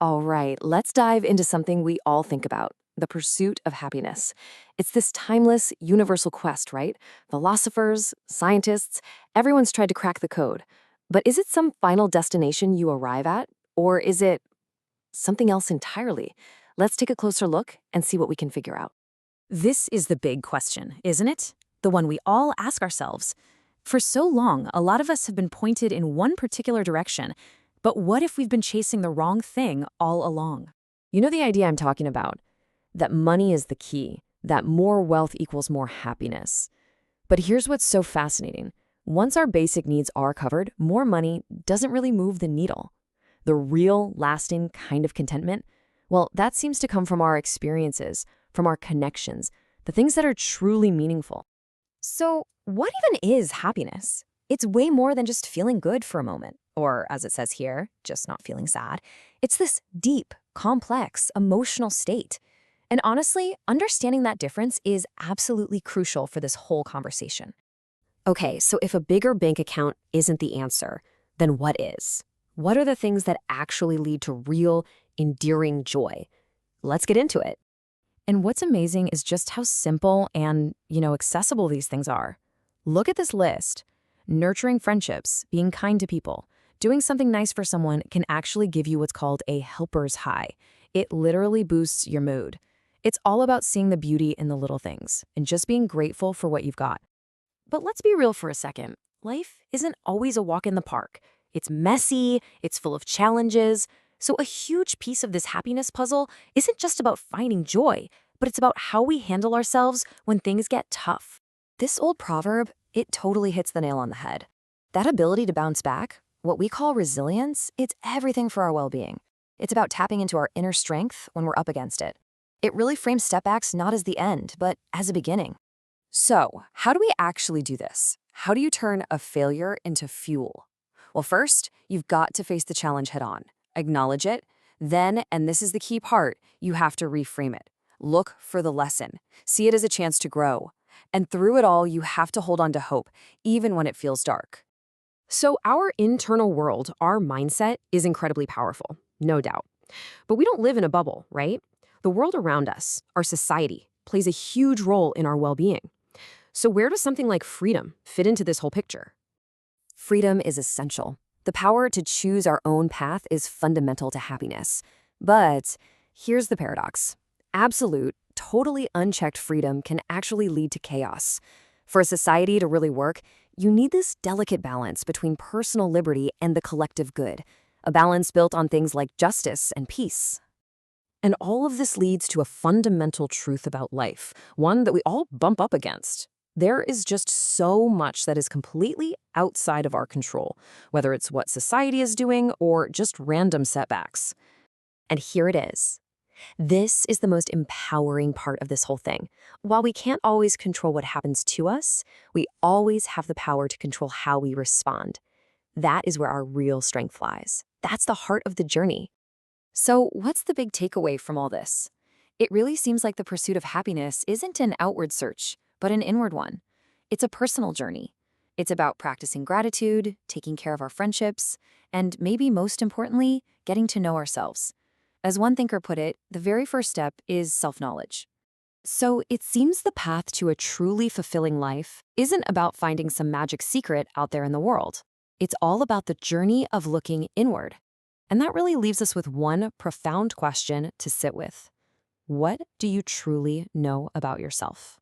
All right, let's dive into something we all think about: the pursuit of happiness. It's this timeless, universal quest, right? Philosophers, scientists, everyone's tried to crack the code. But is it some final destination you arrive at? Or is it something else entirely? Let's take a closer look and see what we can figure out. This is the big question, isn't it? The one we all ask ourselves. For so long, a lot of us have been pointed in one particular direction. But what if we've been chasing the wrong thing all along? You know the idea I'm talking about? That money is the key, that more wealth equals more happiness. But here's what's so fascinating. Once our basic needs are covered, more money doesn't really move the needle. The real, lasting kind of contentment, well, that seems to come from our experiences, from our connections, the things that are truly meaningful. So, what even is happiness? It's way more than just feeling good for a moment, or as it says here, just not feeling sad. It's this deep, complex, emotional state. And honestly, understanding that difference is absolutely crucial for this whole conversation. Okay, so if a bigger bank account isn't the answer, then what is? What are the things that actually lead to real, endearing joy? Let's get into it. And what's amazing is just how simple and, accessible these things are. Look at this list. Nurturing friendships, being kind to people, doing something nice for someone can actually give you what's called a helper's high. It literally boosts your mood. It's all about seeing the beauty in the little things and just being grateful for what you've got. But let's be real for a second. Life isn't always a walk in the park. It's messy, it's full of challenges. So a huge piece of this happiness puzzle isn't just about finding joy, but it's about how we handle ourselves when things get tough. This old proverb, it totally hits the nail on the head. That ability to bounce back, what we call resilience, it's everything for our well-being. It's about tapping into our inner strength when we're up against it. It really frames setbacks not as the end, but as a beginning. So, how do we actually do this? How do you turn a failure into fuel? Well, first, you've got to face the challenge head on. Acknowledge it. Then, and this is the key part, you have to reframe it. Look for the lesson. See it as a chance to grow. And through it all, you have to hold on to hope, even when it feels dark. So our internal world, our mindset, is incredibly powerful, no doubt. But we don't live in a bubble, right? The world around us, our society, plays a huge role in our well-being. So where does something like freedom fit into this whole picture? Freedom is essential. The power to choose our own path is fundamental to happiness. But here's the paradox. Absolute, totally unchecked freedom can actually lead to chaos. For a society to really work, you need this delicate balance between personal liberty and the collective good, a balance built on things like justice and peace. And all of this leads to a fundamental truth about life, one that we all bump up against. There is just so much that is completely outside of our control, whether it's what society is doing or just random setbacks. And here it is. This is the most empowering part of this whole thing. While we can't always control what happens to us, we always have the power to control how we respond. That is where our real strength lies. That's the heart of the journey. So, what's the big takeaway from all this? It really seems like the pursuit of happiness isn't an outward search, but an inward one. It's a personal journey. It's about practicing gratitude, taking care of our friendships, and maybe most importantly, getting to know ourselves. As one thinker put it, the very first step is self-knowledge. So it seems the path to a truly fulfilling life isn't about finding some magic secret out there in the world. It's all about the journey of looking inward. And that really leaves us with one profound question to sit with. What do you truly know about yourself?